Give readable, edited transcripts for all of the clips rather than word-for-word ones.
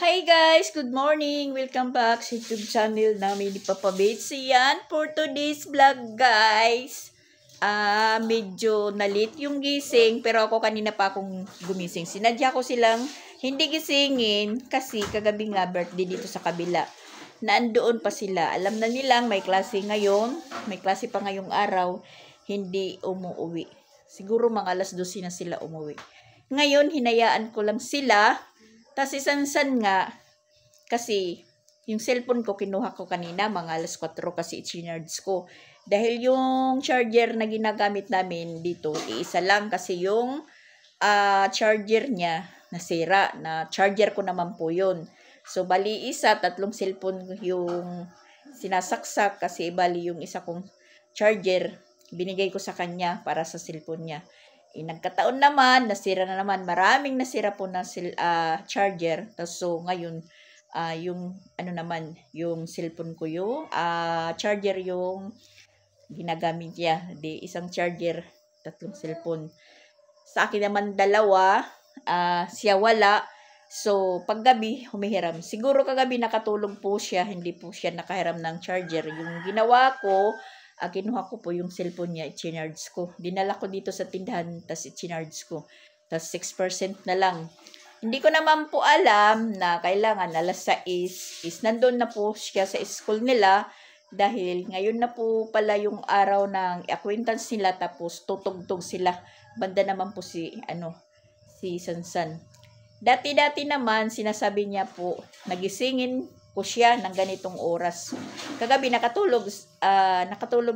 Hi guys! Good morning! Welcome back sa YouTube channel namin ni Papa Bates. Yan for today's vlog guys. Medyo nalit yung gising pero ako kanina pa akong gumising. Sinadya ko silang hindi gisingin kasi kagabi nga birthday dito sa kabila. Naandoon pa sila. Alam na nilang may klase ngayon. May klase pa ngayong araw. Hindi umuwi. Siguro mga alas 12 na sila umuwi. Ngayon hinayaan ko lang sila. Tapos isansan nga, kasi yung cellphone ko kinuha ko kanina, mga alas 4 kasi i-charge ko. Dahil yung charger na ginagamit namin dito, iisa lang kasi yung charger niya nasira. Na charger ko naman po yun. So, bali isa, 3 cellphone yung sinasaksak kasi bali yung isa kong charger, binigay ko sa kanya para sa cellphone niya. Nagkataon naman, nasira na naman. Maraming nasira po na charger. So, ngayon, yung ano naman, yung cellphone ko yung charger yung ginagamit niya. Di isang charger, 3 cellphone. Sa akin naman 2, siya wala. So, paggabi, humihiram. Siguro kagabi nakatulog po siya, hindi po siya nakahiram ng charger. Yung ginawa ko, kinuha ko po yung cellphone niya, i-charge ko. Dinala ko dito sa tindahan, tas i-charge ko. Tas 6% na lang. Hindi ko naman po alam na kailangan alas 6 is nandun na po siya sa school nila dahil ngayon na po pala yung araw ng acquaintance nila tapos tutugtog sila. Banda naman po si Sansan. Dati-dati naman sinasabi niya po nagisingin ko siya ng ganitong oras. Kagabi nakatulog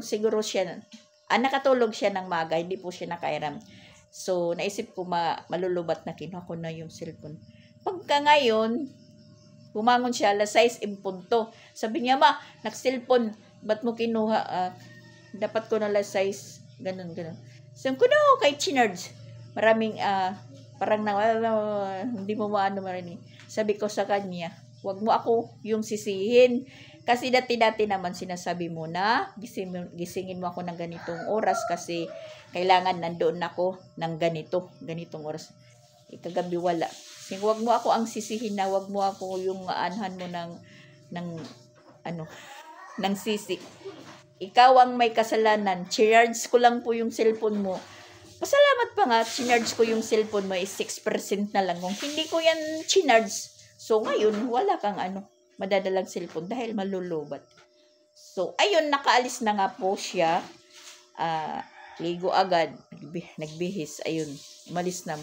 siguro siya. Nakatulog siya ng maga, hindi po siya nakairam. So, naisip ko malulubat na kinuha ko na yung cellphone. Pagka ngayon, bumangon siya alas 6 impunto. Sabi niya, "Ma, nag-cellphone, ba't mo kinuha? Dapat ko na alas 6." Ganun. Sabi ko, "No, kay chinards." Maraming, parang hindi mo maano marinig. Sabi ko sa kanya, "Wag mo ako yung sisihin." Kasi dati-dati naman sinasabi mo na gisingin mo ako ng ganitong oras kasi kailangan nandoon ako ng ganitong oras. Kagabi wala. Kasi wag mo ako ang sisihin na wag mo ako yung aanhan mo ng sisi. Ikaw ang may kasalanan. Charge ko lang po yung cellphone mo. Pasalamat pa nga, charge ko yung cellphone mo is 6% na lang. Kung hindi ko yan charge, so ngayon, wala kang madadalang cellphone dahil malulubat. So, ayun, nakaalis na nga po siya. Ligo agad, nagbihis, ayun. Umalis na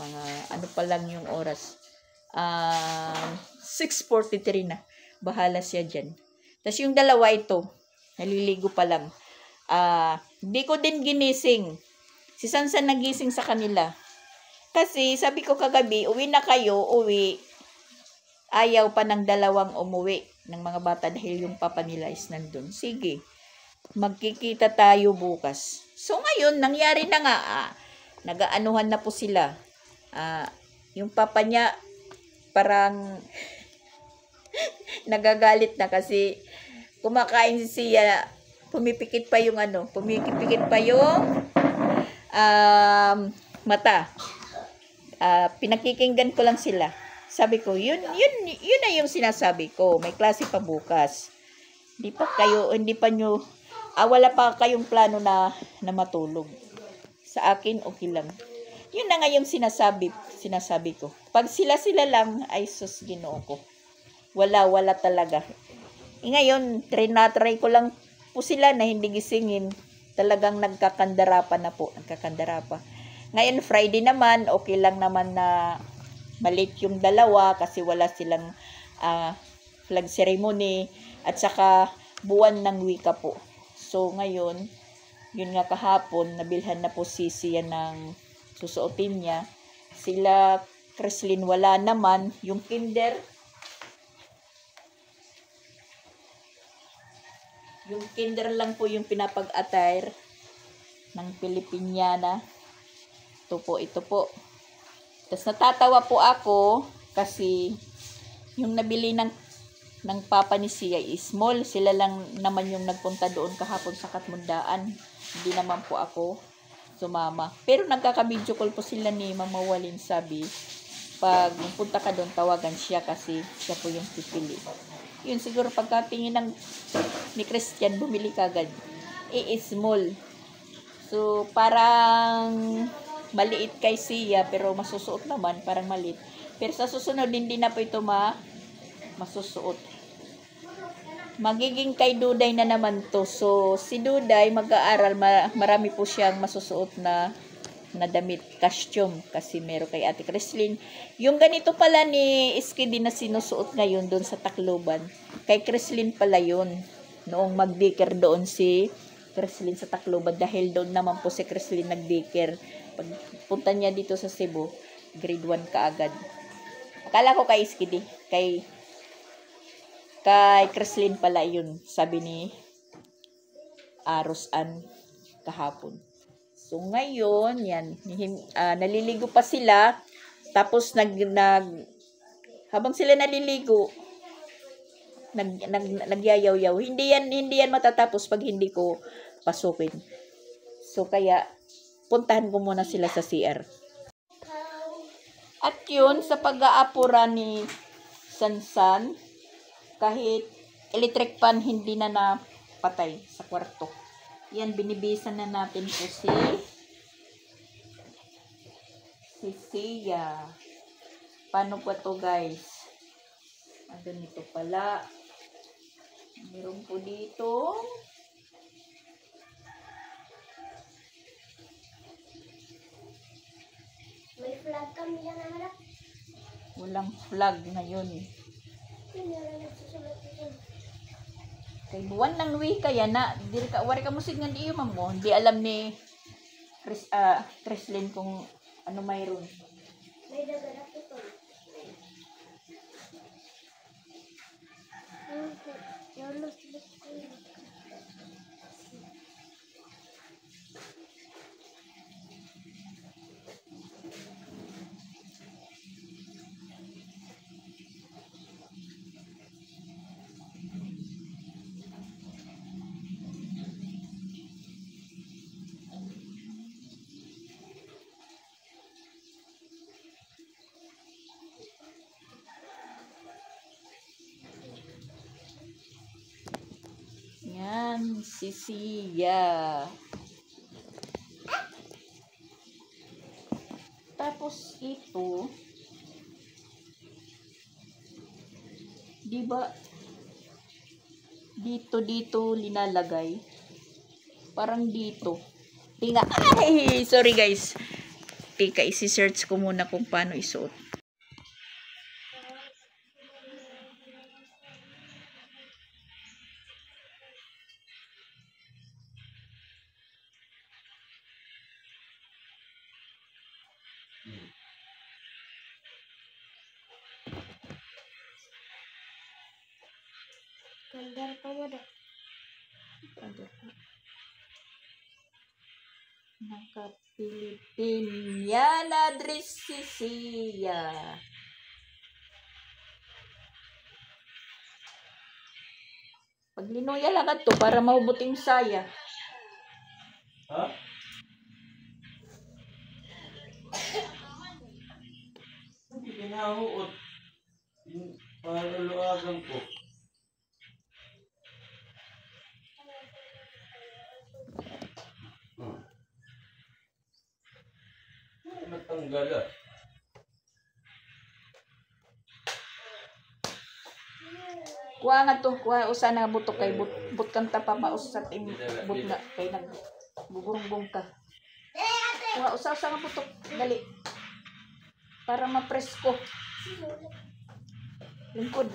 pa lang yung oras. 6:43 na. Bahala siya dyan. Tapos yung dalawa ito, naliligo pa lang. Di ko din ginising. Si Sansan nagising sa kanila. Kasi sabi ko kagabi, uwi na kayo, uwi. Ayaw pa ng 2 umuwi ng mga bata dahil yung papa nila is nandun. Sige, magkikita tayo bukas. So ngayon, nangyari na nga, nag-aanuhan na po sila. Yung papa niya, parang nagagalit na kasi kumakain siya, pumipikit pa yung mata. Pinakikinggan ko lang sila. Sabi ko, yun na yung sinasabi ko. May klase pa bukas. Wala pa kayong plano na matulog. Sa akin, okay lang. Yun na nga yung sinasabi ko. Pag sila lang, ay sus, Ginoo ko. Wala talaga. Ngayon, try ko lang po sila na hindi gisingin. Talagang nagkakandara pa. Ngayon, Friday naman, okay lang naman na balik yung 2 kasi wala silang flag ceremony at saka buwan ng wika po. So, ngayon, yun nga kahapon, nabilhan na po siya ng susuotin niya. Sila, Kreslin, wala naman. Yung kinder lang po yung pinapag-attire ng Pilipiniana. Ito po. Tapos natatawa po ako kasi yung nabili ng papa ni Sia is small. Sila lang naman yung nagpunta doon kahapon sa Katmundaan. Hindi naman po ako sumama. Pero nagkaka-video call po sila ni Mama Walin, sabi. pag punta ka doon, tawagan siya kasi siya po yung pipili. Yun, siguro pagkatingin ni Christian, bumili ka agad. Small. So, parang maliit kay siya, pero masusuot naman, parang maliit. Pero sa susunod, hindi na po ito masusuot. Magiging kay Duday na naman to. So, si Duday mag-aaral, marami po siyang masusuot na damit, costume, kasi meron kay Ate Creslin. Yung ganito pala ni Skidi na sinusuot ngayon doon sa Tacloban, kay Creslin pala yun. Noong mag-daycare doon si Creslin sa Tacloban, dahil doon naman po si Creslin nag-daycare. Pagpunta niya dito sa Cebu, grade 1 kaagad. Akala ko kay Skidi, kay Creslin pala yun, sabi ni Rosan kahapon. So, ngayon, yan, naliligo pa sila, tapos habang sila naliligo, nagyayaw-yaw. Hindi yan matatapos pag hindi ko pasukin. So, kaya, puntahan ko muna sila sa CR. At yun, sa pag-aapura ni Sansan, kahit electric fan, hindi na napatay sa kwarto. Yan, binibisan na natin po si Sia. Paano po to, guys? Ganito pala. Meron po dito. May flag kami yan, anak. Walang flag ngayon. Kay buwan ng wika yan na, wari ka musig nga di mo, hindi alam ni Creslin kung ano mayroon. May dagat ito. Yan, si Sia. Tapos ito, di ba dito linalagay? Parang dito. Tinga. Ay, sorry guys. Tika, isi-search ko muna kung paano isuot. Kandar pa mo da. Naka-Pilipiniana dress si Sia. Paglinuya lang to para mahubuting saya. Ha? Hindi kinahuot. Paluluagan ko. Natanggal ah. Kuha nga to, usa na butok kay but kanta pa mausap but na kay nagbubungbong ka. Kuha usa nga butok, dali. Para ma-presko. Lingkod.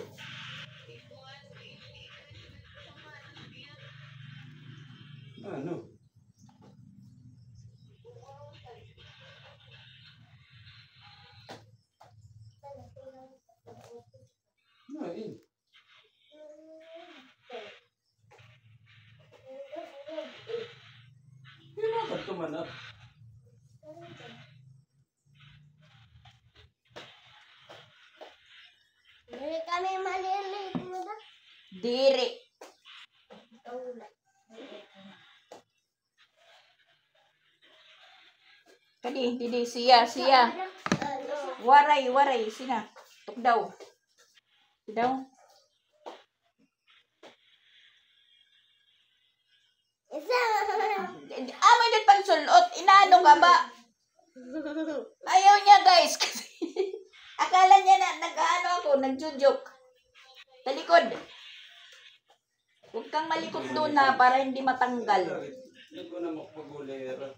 Ano? Ay. Kailangan ka manap. Dili kami maliliit mo da. Diri. Kani, didi siya. Waray. Sina? Tukdaw. Tukdaw. Isa. May dyan pang sulot. Inaano ka ba? Ayaw niya, guys. Kasi akala niya na nag-ano ako, nagjujuk. Talikod. Huwag kang malikot doon na para hindi matanggal. Hindi ko na magpagulera.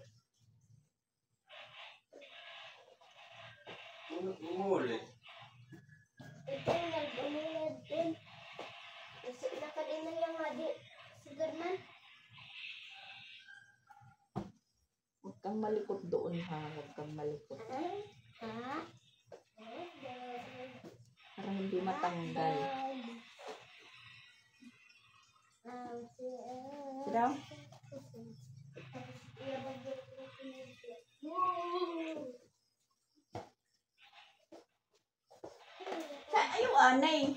Umuli. Ito yung nag-umulad din. Kasi nakadin na yung adi. Sigad man. Huwag kang malikot doon ha. Huwag kang malikot. Ha? Para hindi matanggal. Siraw? Ayaw anay.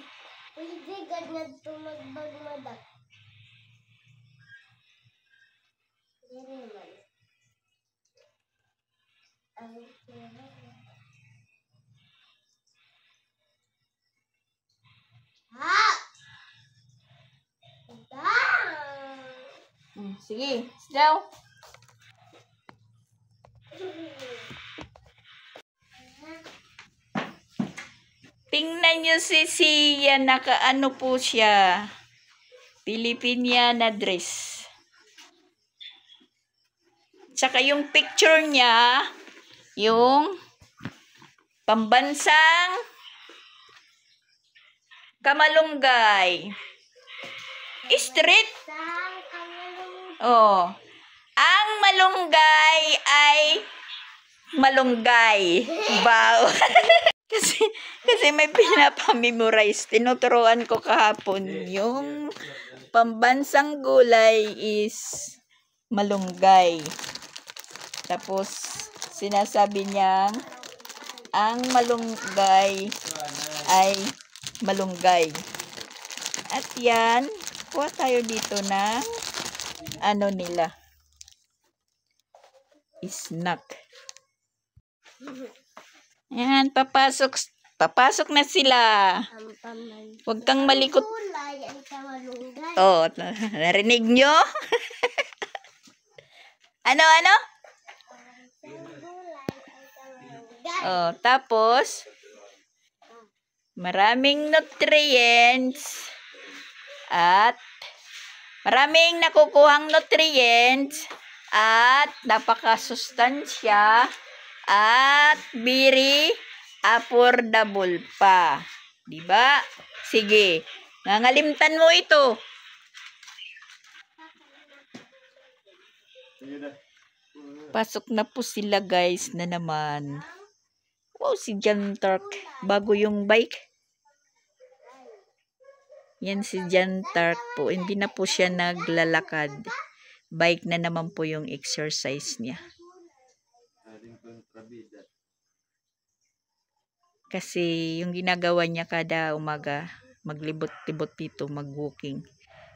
Pwede ganyan tumagbagmadak. Dere man. Ha! Sige. Siraw. Tingnan niyo si Sia, nakaano po siya. Filipiniana dress. Tsaka yung picture niya, yung pambansang Kamalunggay. Street. Sang kamalung. Oh. Ang malunggay ay malunggay. Wow. Kasi may pinapamemorize. Tinuturuan ko kahapon yung pambansang gulay is malunggay. Tapos sinasabi niyang ang malunggay ay malunggay. At yan, kuha tayo dito ng ano nila. Snack. Yan, papasok na sila. Huwag kang malikot. Gulay ay kamalunggay. Oh, narinig nyo? Ano? Gulay ay kamalunggay. Oh, tapos, maraming nutrients at maraming nakukuhang nutrients at napakasustansya at very affordable pa. Diba? Sige. Nangalimtan mo ito. Pasok na po sila guys na naman. Wow, si John Tark. Bago yung bike. Yan si John Tark po. Hindi na po siya naglalakad. Bike na naman po yung exercise niya. Kasi yung ginagawa niya kada umaga, maglibot-libot dito, mag-walking.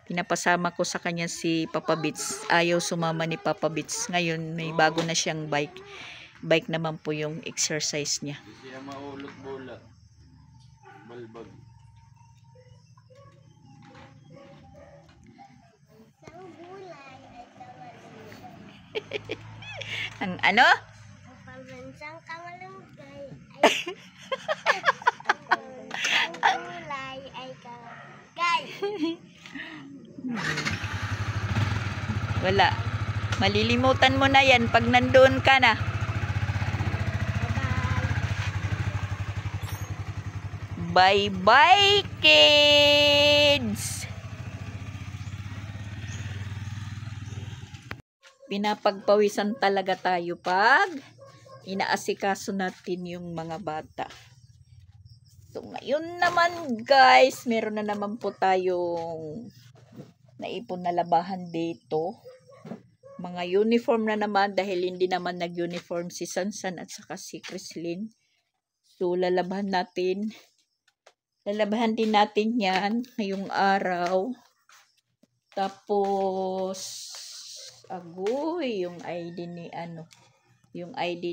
Pinapasama ko sa kanya si Papa Bits. Ayaw sumama ni Papa Bits. Ngayon, may bago na siyang bike. Bike naman po yung exercise niya. Hindi siya maulot-bulat. Balbag. Sang gulay ay kamalunggay. Ang ano? Ang pambansang kamalunggay ay ang gulay ay kamalunggay. Wala. Malilimutan mo na yan pag nandoon ka na. Bye-bye, kids! Pinapagpawisan talaga tayo pag inaasikaso natin yung mga bata. So, ngayon naman guys, meron na naman po tayong naipon na labahan dito. Mga uniform na naman dahil hindi naman nag-uniform si Sansan at saka si Chrislyn. So, lalabahan din natin yan ngayong araw. Tapos, agoy, yung ID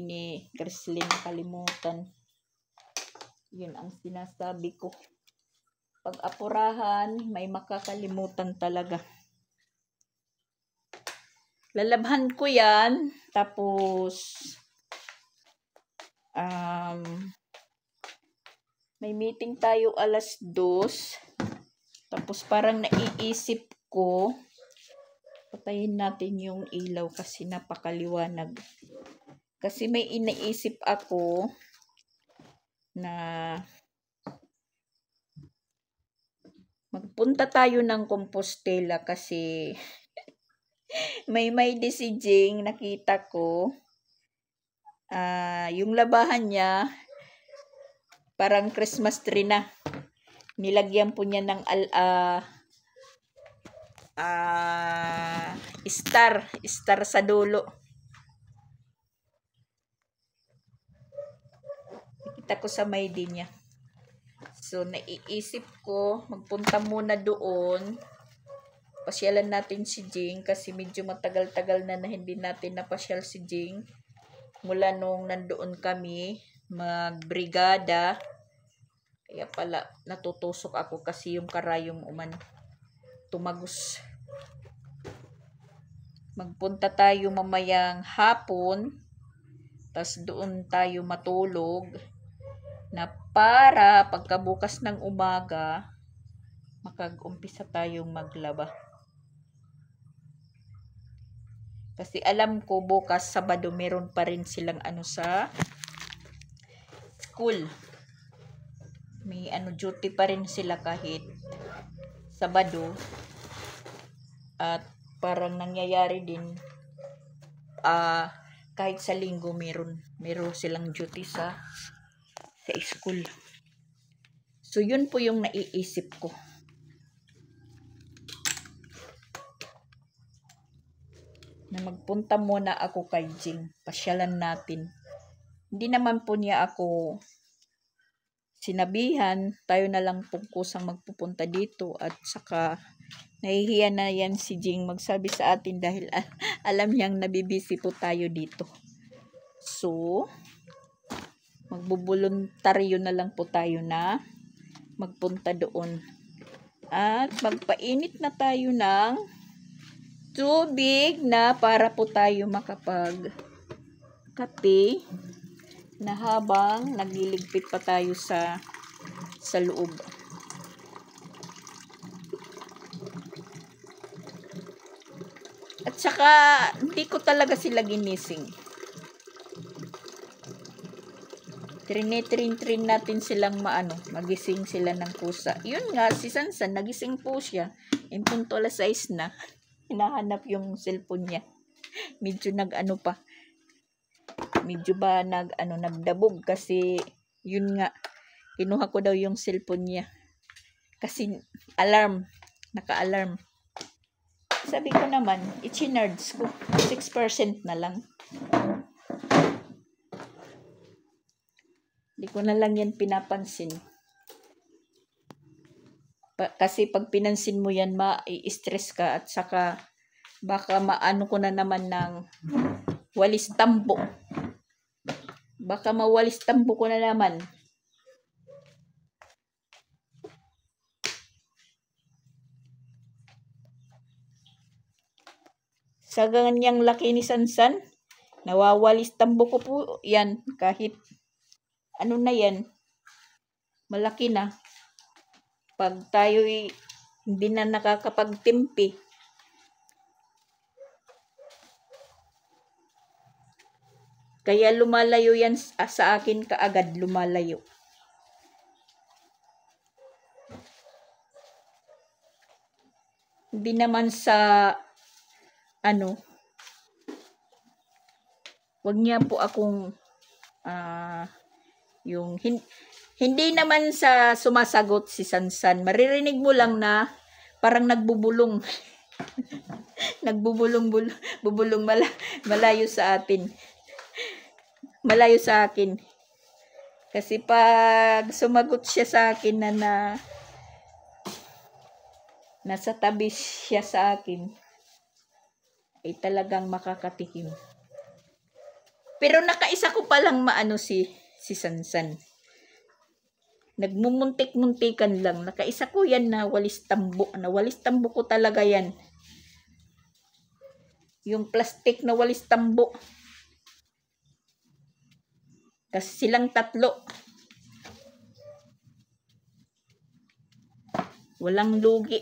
ni Chrislyn, nakalimutan. Yun ang sinasabi ko. Pag apurahan, may makakalimutan talaga. Lalabhan ko yan. Tapos, may meeting tayo 2:00. Tapos parang naiisip ko, patayin natin yung ilaw kasi napakaliwanag. Kasi may iniisip ako na magpunta tayo ng Compostela kasi may si Jing, nakita ko. Yung labahan niya, parang Christmas tree na. Nilagyan po niya ng star sa dulo. Nakita ko sa may din niya. So, naiisip ko, magpunta muna doon. Pasyalan natin si Jing kasi medyo matagal-tagal na hindi natin napasyal si Jing. Mula nung nandoon kami, magbrigada. Kaya pala, natutusok ako kasi yung karayong tumagos. Magpunta tayo mamayang hapon. Tas doon tayo matulog. Na para pagkabukas ng umaga, makag-umpisa tayong maglaba. Kasi alam ko bukas Sabado meron pa rin silang sa school. May duty pa rin sila kahit Sabado. At parang nangyayari din kahit sa Linggo meron silang duty sa school. So yun po yung naiisip ko. Na magpunta muna ako kay Jing. Pasyalan natin. Hindi naman po niya ako sinabihan. Tayo na lang po kusang magpupunta dito. At saka nahihiya na yan si Jing magsabi sa atin dahil alam niyang nabibisi po tayo dito. So, magbubuluntaryo na lang po tayo na magpunta doon. At magpainit na tayo ng tubig na para po tayo makapag-kape na habang nagliligpit pa tayo sa loob. At saka hindi ko talaga sila ginising. Trin natin silang magising sila ng kusa. Yun nga, si Sansan, nagising po siya. Punto 6 na. Hinahanap yung cellphone niya. Medyo medyo ba nagdabog kasi yun nga, kinuha ko daw yung cellphone niya. Kasi naka-alarm. Sabi ko naman, i-charge ko. 6% na lang. Hindi ko na lang yan pinapansin. Kasi pag pinansin mo yan, ma-i-stress ka at saka baka maano ko na naman ng walis tambo. Baka mawalis tambo ko na naman. Sa ganyang laki ni Sansan, nawawalis tambo ko po yan kahit na yan, malaki na. Pag tayo hindi na nakakapagtimpi, kaya lumalayo yan sa akin kaagad, lumalayo. Hindi naman sa wag niya po akong yung hindi naman sa sumasagot si Sansan. Maririnig mo lang na parang nagbubulong. Bubulong malayo sa atin. Malayo sa akin. Kasi pag sumagot siya sa akin na nasa tabi siya sa akin, ay talagang makakatikim. Pero nakaisa ko palang si Sansan. Nagmumuntik-muntikan lang. Nakaisa ko yan na walis tambo. Na walis tambo ko talaga yan. Yung plastic na walis tambo. Kasi silang tatlo. Walang lugi.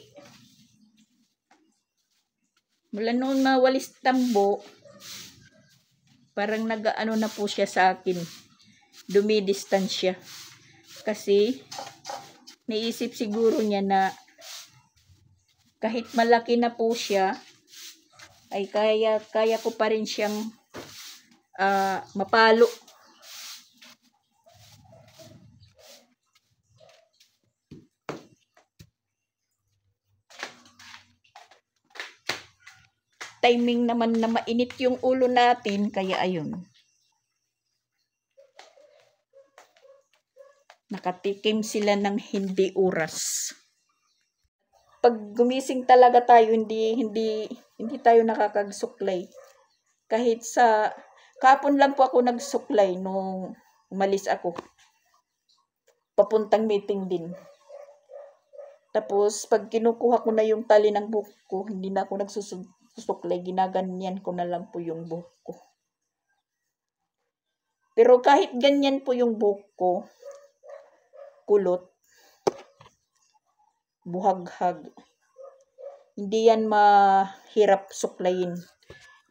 Mula noon na walis tambo, parang nag-ano na po siya sa akin. Dumidistansya. Kasi, naisip siguro niya na kahit malaki na po siya, ay kaya ko pa rin siyang mapalo. Timing naman na mainit yung ulo natin, kaya ayun. Nakatikim sila ng hindi oras. Pag gumising talaga tayo, hindi tayo nakakagsuklay. Kahit sa kapon lang po ako nagsuklay nung umalis ako. Papuntang meeting din. Tapos pag kinukuha ko na yung tali ng buhok ko, hindi na ako nagsusuklay, ginaganyan ko na lang po yung buhok ko. Pero kahit ganyan po yung buhok ko, kulot, buhaghag, hindi yan mahirap suklayin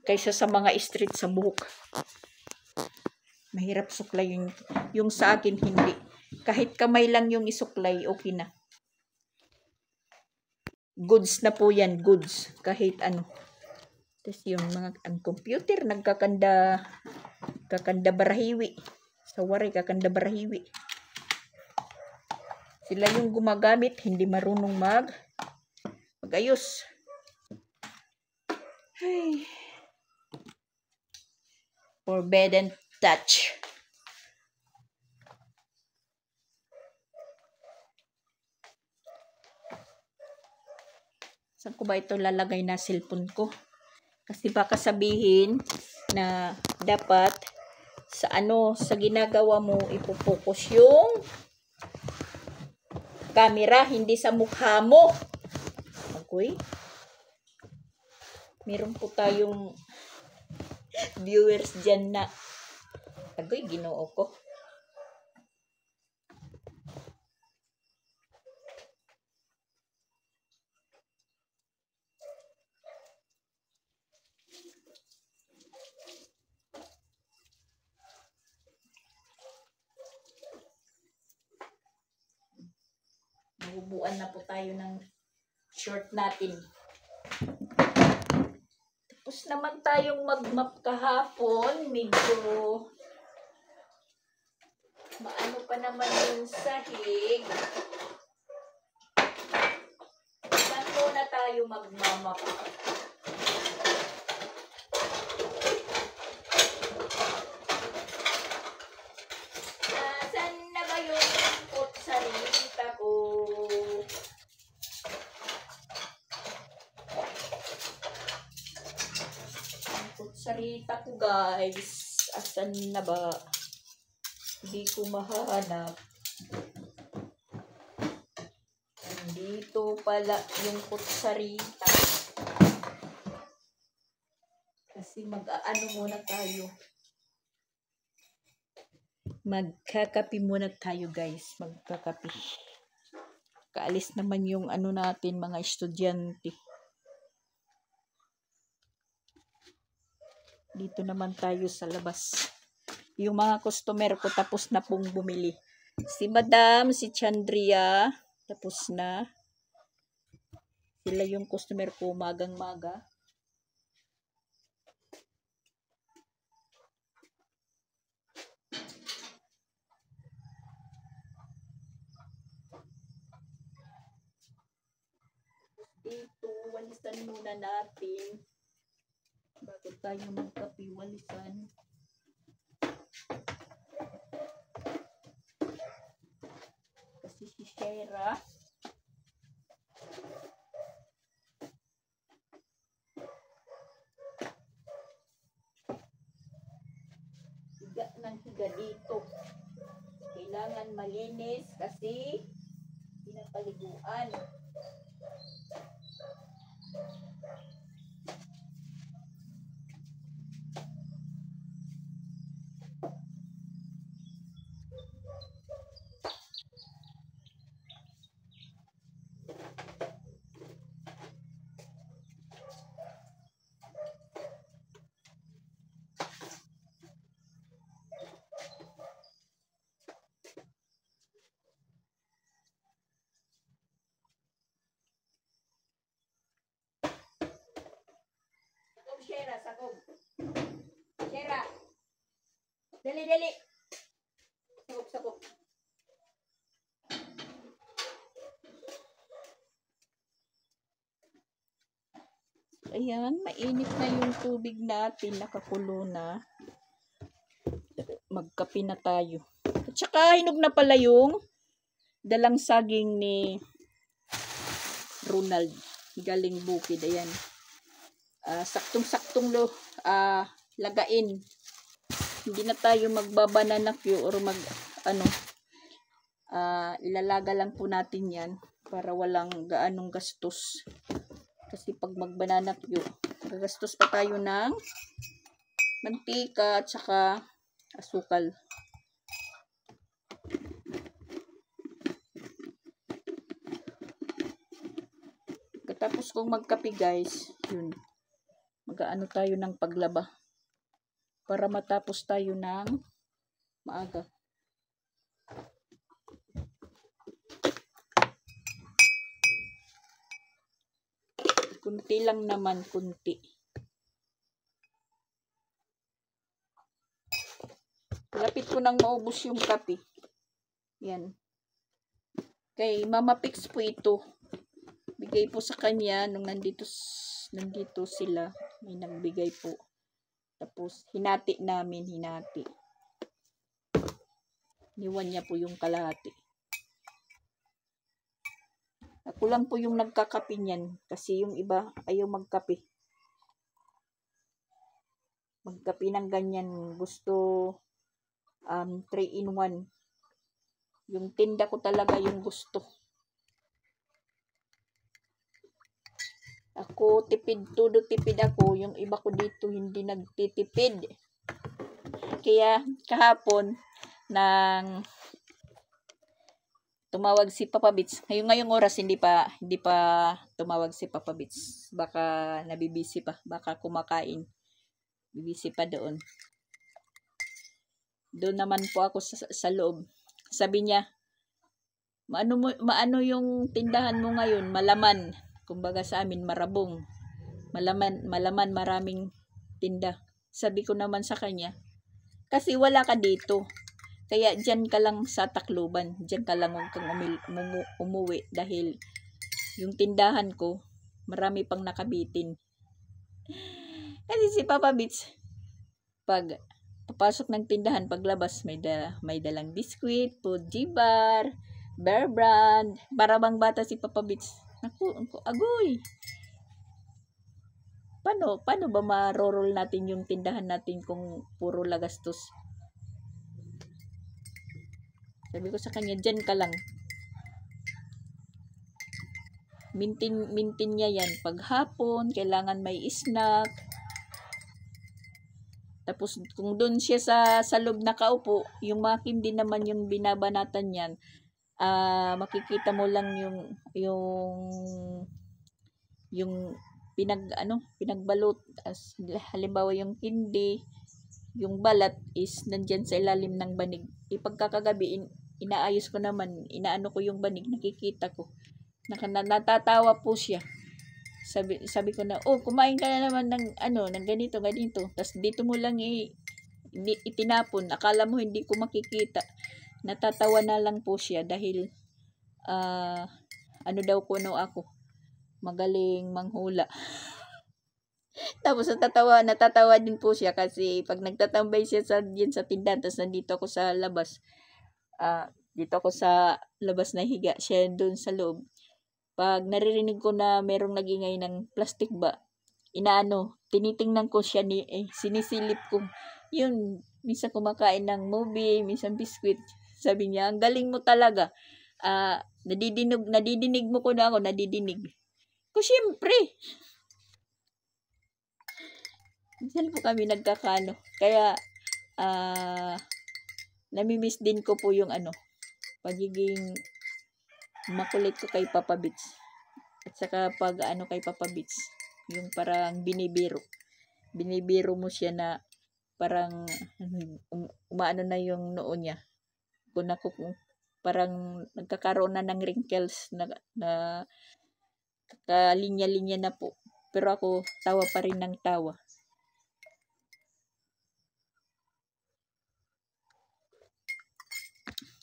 kaysa sa mga street sa buhok. Mahirap suklayin. Yung sa akin hindi. Kahit kamay lang yung isuklay, okay na. Goods na po yan, goods. Kahit ano. Tapos yung mga ang computer, kakanda barahiwi. Sa waray, kakanda barahiwi. Sila yung gumagamit, hindi marunong magayos. Ay. Forbidden touch. Saan ko ba ito lalagay na cellphone ko? Kasi baka sabihin na dapat sa ginagawa mo ipopokus yung camera, hindi sa mukha mo. Okay? Meron po tayong viewers dyan na agoy, ginoo ko. Nabubuan na po tayo ng short natin. Tapos naman tayong mag-map kahapon. Medyo maano pa naman yung sahig. Saan muna tayo mag-map? Saan na ba yung kutsarita ko? Kutsarita ko guys. Asan na ba? Hindi ko mahanap. Dito pala yung kutsarita. Kasi mag-aano muna tayo. Magkakapi muna tayo guys. Magkakapi. Kaalis naman yung natin mga estudyante. Dito naman tayo sa labas. Yung mga customer ko tapos na pong bumili. Si Madam, si Chandria, tapos na. Sila yung customer ko magang-maga. Dito, walisan muna natin. Bago tayo magkapi, walisan. Kasi si Shera higa ng higa dito. Kailangan malinis kasi pinapaliguan. Shera, sakog. Shera. Dali, dali. Sakog, sakog. Ayan, mainit na yung tubig natin. Nakakulo na. Magkape na tayo. At saka, hinog na pala yung dalang saging ni Ronald. Galing bukid. Ayan. Saktong-saktong lagain. Hindi na tayo magbabanana Q or ilalaga lang po natin yan para walang gaanong gastos. Kasi pag magbanana Q, gagastos pa tayo ng mantika at saka asukal. Katapos kong magkape guys, yun. Mag-aano tayo ng paglaba para matapos tayo ng maaga. Kunti lang naman, kunti. Lapit ko nang maubos yung kape. Yan. Kay Mama Pix po ito. Bigay po sa kanya nung nandito sila. May nagbigay po. Tapos, hinati namin, hinati. Niwan niya po yung kalahati. Ako lang po yung nagkakape niyan. Kasi yung iba, ayaw magkape. Magkape ng ganyan. Gusto 3-in-1. Yung tinda ko talaga yung gusto. Ako, todo tipid ako. Yung iba ko dito hindi nagtitipid. Kaya kahapon nang tumawag si Papa Bits. Ngayong oras hindi pa tumawag si Papa Bits. Baka nabibisi pa, baka kumakain. Bibisi pa doon. Doon naman po ako sa loob. Sabi niya, maano yung tindahan mo ngayon? Malaman. Kumbaga sa amin, marabong. Malaman, maraming tinda. Sabi ko naman sa kanya, kasi wala ka dito. Kaya dyan ka lang sa Tacloban. Dyan ka lang huwag kang umuwi. Dahil yung tindahan ko, marami pang nakabitin. Kasi si Papa Bits, pag papasok ng tindahan, paglabas, may dalang biskuit, Fuji bar, Bear Brand. Para bang bata si Papa Bits. Naku, agoy. Paano ba marorol natin yung tindahan natin kung puro lagastos? Sabi ko sa kanya, dyan ka lang. Mintin niya yan. Paghapon, kailangan may snack. Tapos, kung doon siya sa loob nakaupo, yung makin din naman yung binabanatan yan, makikita mo lang yung pinagbalot. Halimbawa yung hindi, yung balat is nandyan sa ilalim ng banig. Ipagkakagabi, inaayos ko naman, inaano ko yung banig, nakikita ko. Natatawa po siya. Sabi ko na, kumain ka na naman ng ganito. Tapos dito mo lang itinapon. Akala mo hindi ko makikita. Natatawa na lang po siya dahil daw kuno ako. Magaling manghula. Tapos natatawa din po siya kasi pag nagtatambay siya sa tindahan, tapos nandito ako sa labas. Dito ako sa labas na higa, siya doon sa loob. Pag naririnig ko na merong nagingay ng plastic ba, tinitingnan ko siya, sinisilip ko. Yun, minsan kumakain ng movie, minsan biskuit. Sabi niya, ang galing mo talaga. Nadidinig mo ko na ako, nadidinig. Ko, syempre. Diyan po kami nagkakano. Kaya, namimiss din ko po yung pagiging makulit ko kay Papa Beach. At saka pag kay Papa Beach, yung parang binibiro. Binibiro mo siya na parang umaano na yung noo niya. Kung parang nagkakaroon na ng wrinkles na kalinya-linya na po. Pero ako, tawa pa rin ng tawa.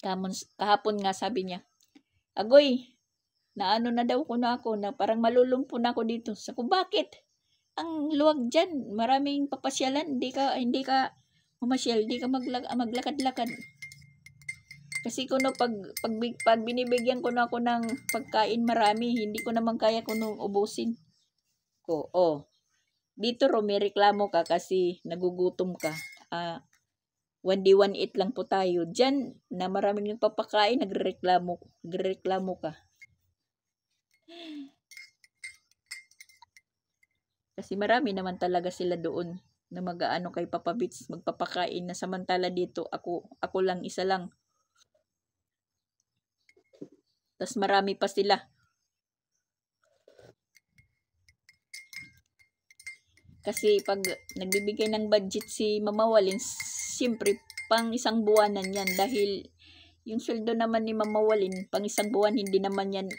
Kahapon nga sabi niya, Agoy, naano na daw ko na ako, na parang malulumpo na ako dito. Sabi ko, bakit? Ang luwag dyan, maraming papasyalan, hindi ka mamasyal, hindi ka maglakad-lakad. Kasi pag binibigyan ko na ako ng pagkain marami, hindi ko naman kaya kuno ubusin ko. Dito may reklamo ka kasi nagugutom ka. 1D 1 eat lang po tayo. Diyan na maraming nagpapakain, nagrereklamo ka. Kasi marami naman talaga sila doon na mag-aano kay Papa Beach, magpapakain, na samantala dito ako lang, isa lang. Tas marami pa sila. Kasi pag nagbibigay ng budget si Mama Walin, siyempre pang isang buwanan yan, dahil yung sweldo naman ni Mama Walin pang isang buwan, hindi naman yan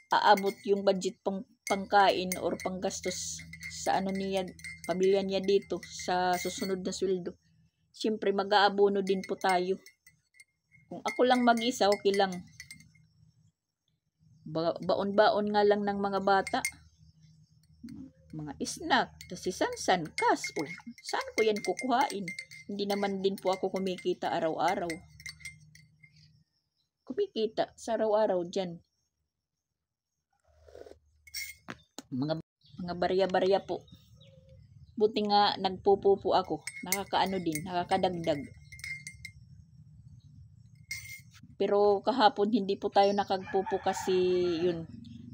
aabot yung budget pangkain or panggastos sa niya, pamilya niya dito sa susunod na sweldo. Siyempre mag-aabono din po tayo. Kung ako lang mag-isa, okay lang. Baon-baon nga lang ng mga bata. Mga snack, tas si Sansan, kas, saan ko yan kukuhain? Hindi naman din po ako kumikita araw-araw. Kumikita sa araw-araw dyan. Mga barya-barya po. Buti nga nagpupupo ako. Nakakaano din, nakakadagdag. Pero kahapon hindi po tayo nakagpupo kasi yun,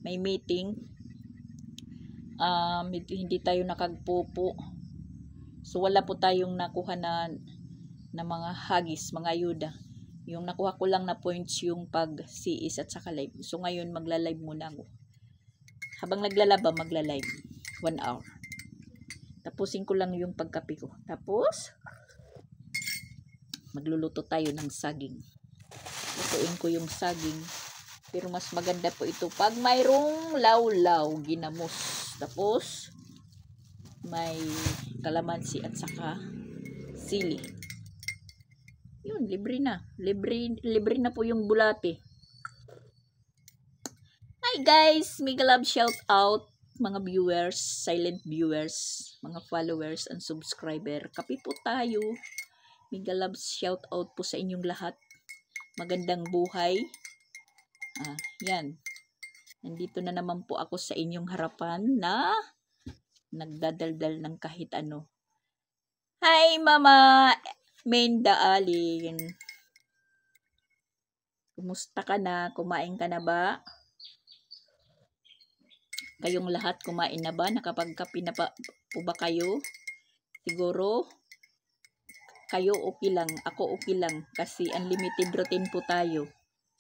may meeting. Hindi tayo nakagpupo. So wala po tayong nakuha na mga hagis, mga ayuda. Yung nakuha ko lang na points yung pag-CIS at saka live. So ngayon magla-live muna ako. Habang naglalaba, magla-live. 1 hour. Tapusin ko lang yung pagkape ko. Tapos, magluluto tayo ng saging. Lutuin ko yung saging. Pero mas maganda po ito pag mayroong lawlaw, ginamos. Tapos, may kalamansi at saka sili. Yun, libre na. Libre na po yung bulate. Hi guys! Mega love shout out mga viewers, silent viewers, mga followers and subscriber. Kape po tayo. Mega love shout out po sa inyong lahat. Magandang buhay. Yan. Nandito na naman po ako sa inyong harapan na nagdadaldal ng kahit ano. Hi Mama Menda Alin. Kumusta ka na? Kumain ka na ba? Kayong lahat kumain na ba? Nakapagkape na po ba kayo? Siguro kayo okay lang. Ako okay lang. Kasi unlimited routine po tayo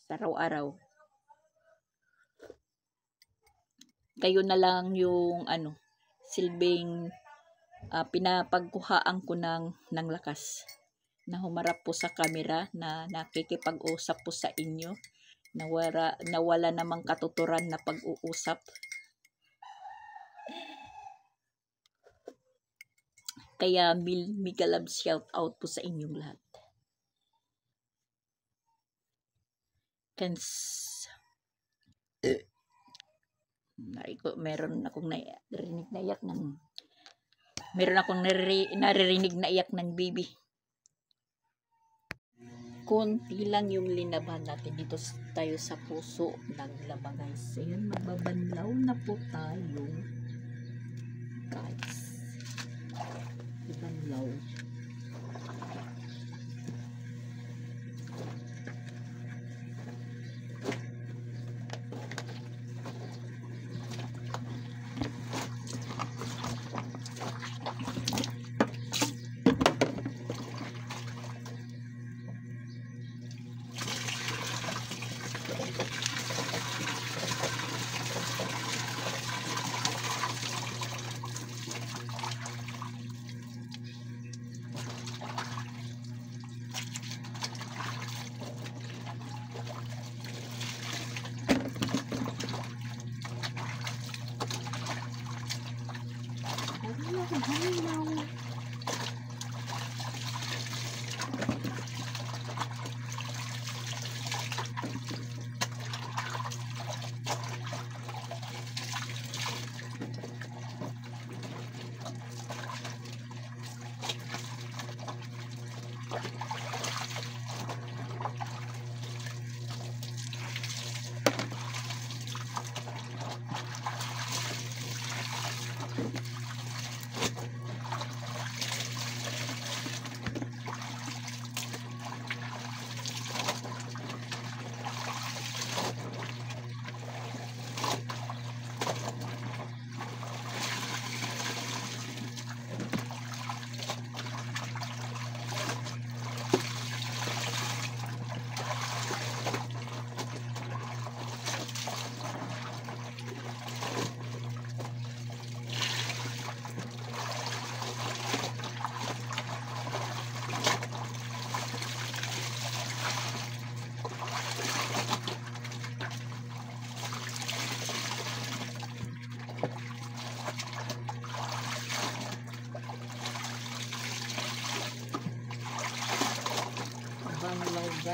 sa araw-araw. Kayo na lang yung silbing pinapagkuhaan ko ng lakas. Na humarap po sa camera, na nakikipag-usap po sa inyo. Na wala namang katuturan na pag-uusap. Kaya mega love shout out po sa inyong lahat. Meron akong naririnig na iyak ng baby. Konti lang yung linaban natin dito tayo sa puso ng laba guys. Ayan, magbabanlaw na po tayo guys. Banlaw.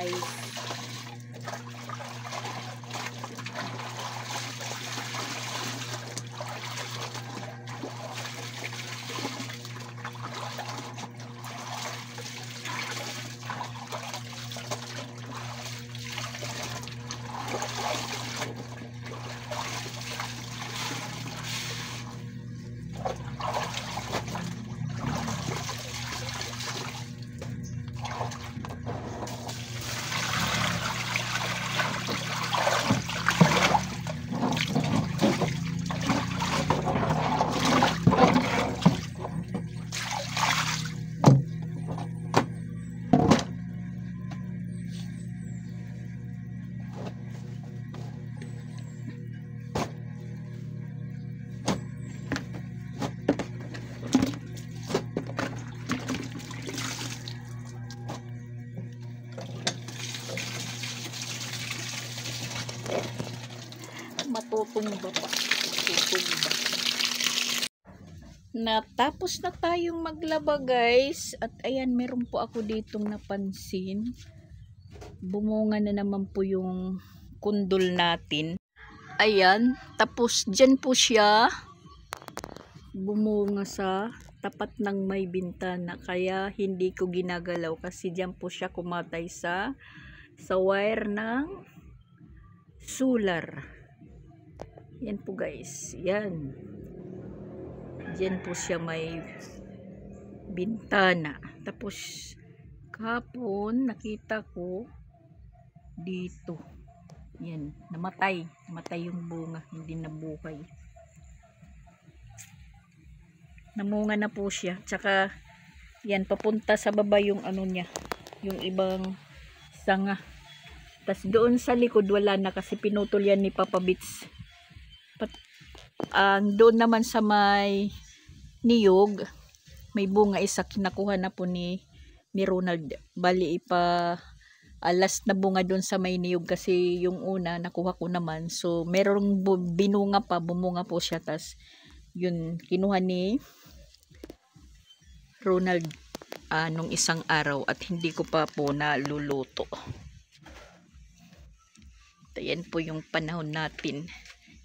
guys. Matutumba pa. Matutumba. Natapos na tayong maglaba guys. At ayan, meron po ako ditong napansin. Bumunga na naman po yung kundol natin. Ayan, tapos dyan po siya bumunga sa tapat ng may bintana. Kaya hindi ko ginagalaw kasi dyan po siya kumatay sa wire ng solar. Yan po guys, yan. Diyan po siya may bintana. Tapos kahapon nakita ko dito. Yan, namatay. Namatay yung bunga, hindi nabuhay. Namunga na po siya. Tsaka yan, papunta sa baba yung ano niya, yung ibang sanga. Tapos doon sa likod wala na kasi pinutol yan ni Papa Bits. Doon naman sa may niyog, may bunga isa kinakuha na po ni Ronald. Bali last na bunga doon sa may niyog kasi yung una nakuha ko naman. So merong binunga pa, bumunga po siya. Tas yun kinuha ni Ronald nung isang araw at hindi ko pa po naluluto. Ayan po yung panahon natin.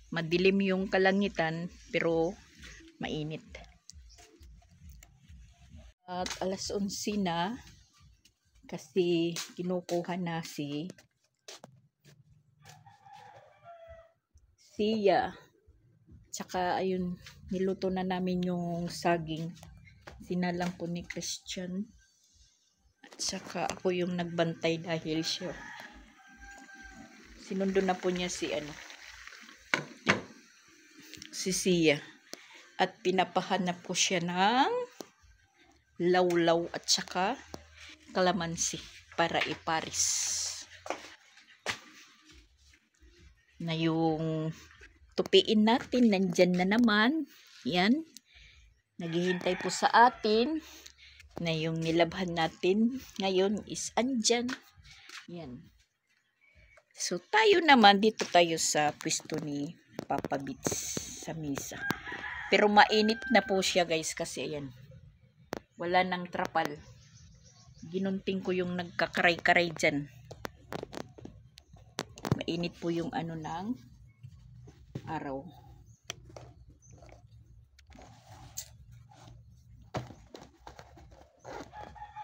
Madilim yung kalangitan pero mainit. At alas 11 na kasi kinukuha na si Sia. Tsaka ayun, niluto na namin yung saging. Sinalang po ni Christian. At saka ako yung nagbantay dahil siya. Sinundo na po niya si Sia. At pinapahanap ko siya ng lawlaw at saka kalamansi para iparis. Na yung tupiin natin, nandyan na naman. Yan. Naghihintay po sa atin na yung nilabhan natin ngayon is andyan. Yan. So tayo naman, dito tayo sa pwesto ni Papa Bits sa misa. Pero mainit na po siya guys kasi ayan. Wala nang trapal. Ginunting ko yung nagkakaray-karay dyan. Mainit po yung ng araw.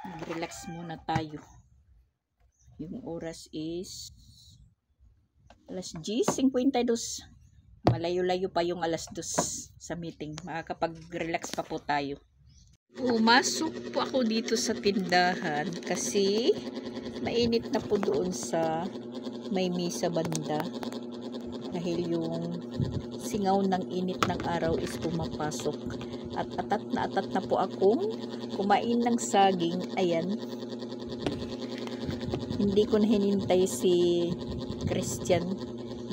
Mag-relax muna tayo. Yung oras is alas 10:52. Malayo-layo pa yung alas 2 sa meeting. Makakapag-relax pa po tayo. Pumasok po ako dito sa tindahan kasi mainit na po doon sa may misa banda. Dahil yung singaw ng init ng araw is pumapasok. At atat na po akong kumain ng saging. Ayan. Hindi ko na hinintay si Christian.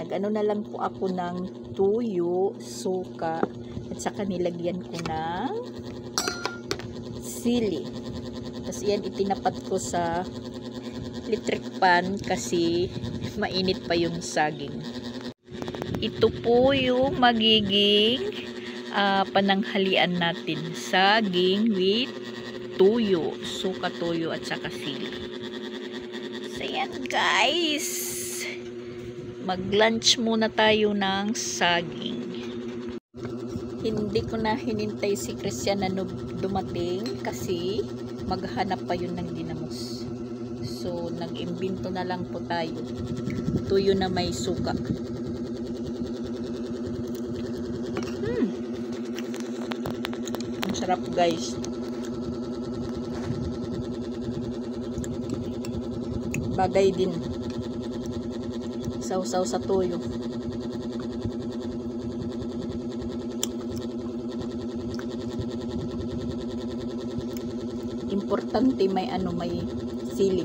Nag-ano na lang po ako ng tuyo, suka, at saka nilagyan ko ng sili. Tapos yan, itinapat ko sa electric pan kasi mainit pa yung saging. Ito po yung magiging pananghalian natin. Saging with tuyo, suka, tuyo, at saka sili. So yan guys, mag-lunch muna tayo ng saging. Hindi ko na hinintay si Christian na dumating kasi maghanap pa yun ng ginamos. So, nag-imbento na lang po tayo. Tuyo na may suka. Ang sarap guys. Bagay din. Sausaw sa tuyo. Importante may may sili.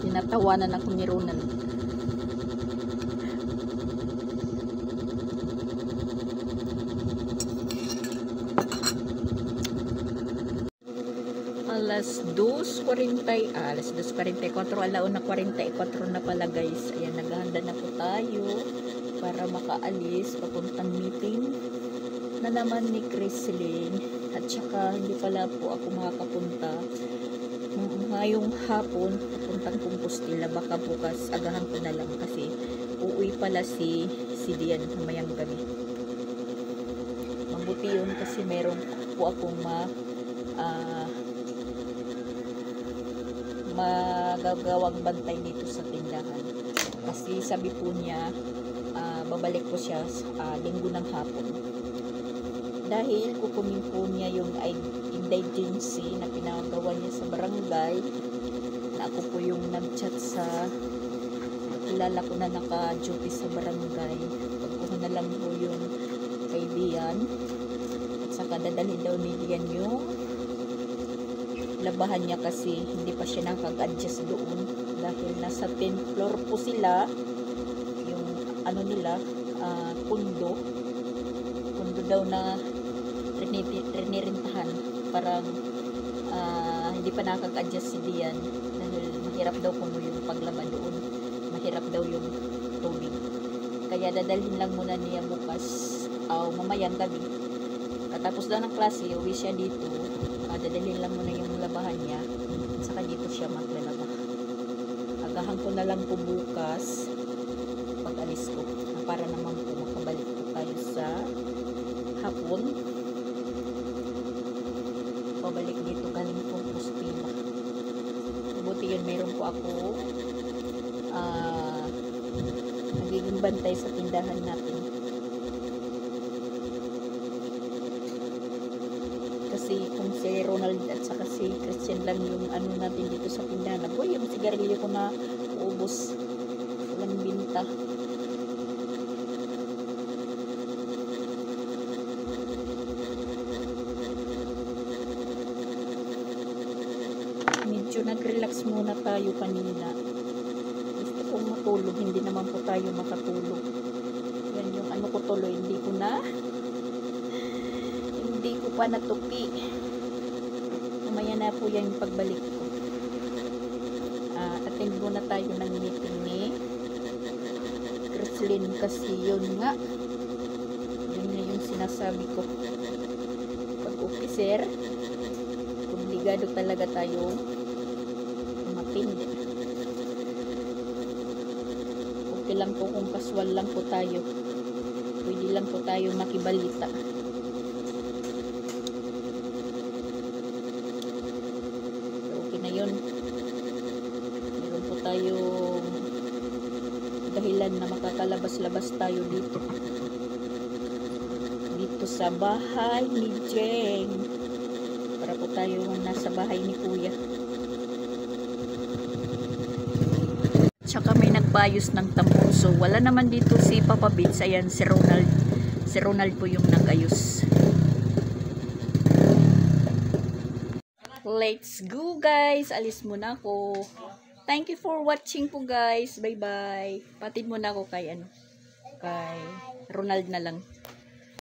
Tinatawanan ako ni Ronald. Alas 2:44, alauna 44 na pala guys. Ayan, naghahanda na po tayo para makaalis papuntang meeting na naman ni Chrislyn. At saka hindi pala po ako makakapunta ngayong hapon papuntang Compostela. Baka bukas agahan ko na lang kasi uuwi pala si Dian mamayang gabi. Mabuti yun kasi meron po akong magagawang bantay dito sa tindahan kasi sabi po niya babalik po siya linggo ng hapon dahil kukunin po niya yung indigency na pinagawa niya sa barangay na ako po yung nag-chat sa kilala ko na naka-duty sa barangay. Pagkuha na lang po yung kay Dian at saka dadalhin daw ni Dian yung labahan niya kasi hindi pa siya nakag-adjust doon dahil nasa 10th floor po sila yung nila pundo daw na rinirentahan parang hindi pa nakag-adjust si Dian dahil mahirap daw kung yung paglaba doon, mahirap daw yung tubig kaya dadalhin lang muna niya bukas mamayang gabi katapos daw ng klase uwi siya dito. Dadalhin lang muna yung labahan niya saka dito siya maglalaba. Agahan ko na lang po bukas pag alis ko para naman po makabalik po tayo sa hapon pabalik dito galing po Compostela. Buti yun meron po ako nagiging bantay sa tindahan natin kasi kung si Ronald at saka si Christian lang yung natin dito sa tindahan. Boy, yung sigarilyo ko na ubos. Walang binta. Medyo nag-relax muna tayo kanina. Gusto kong matulog. Hindi naman po tayo makatulog. Yan yung ko tuloy. Hindi ko pa natupi. Mamaya na po yan yung pagbalik ko. Attend muna tayo ng meeting ni Chrislyn kasi yun nga yung sinasabi ko pag officer obligado talaga tayo matindi. Okay lang po kung kaswal lang po tayo, pwede lang po tayo makibalita. Yun, meron po tayong dahilan na makakalabas-labas tayo dito sa bahay ni Jeng para po tayo nasa bahay ni Kuya. Tsaka may nagbayos ng tampuso. Wala naman dito si Papa Bits. Ayan si Ronald po yung nag-ayos. Let's go guys. Alis muna ako. Thank you for watching po guys. Bye bye. Patid muna ako kay kay Ronald na lang.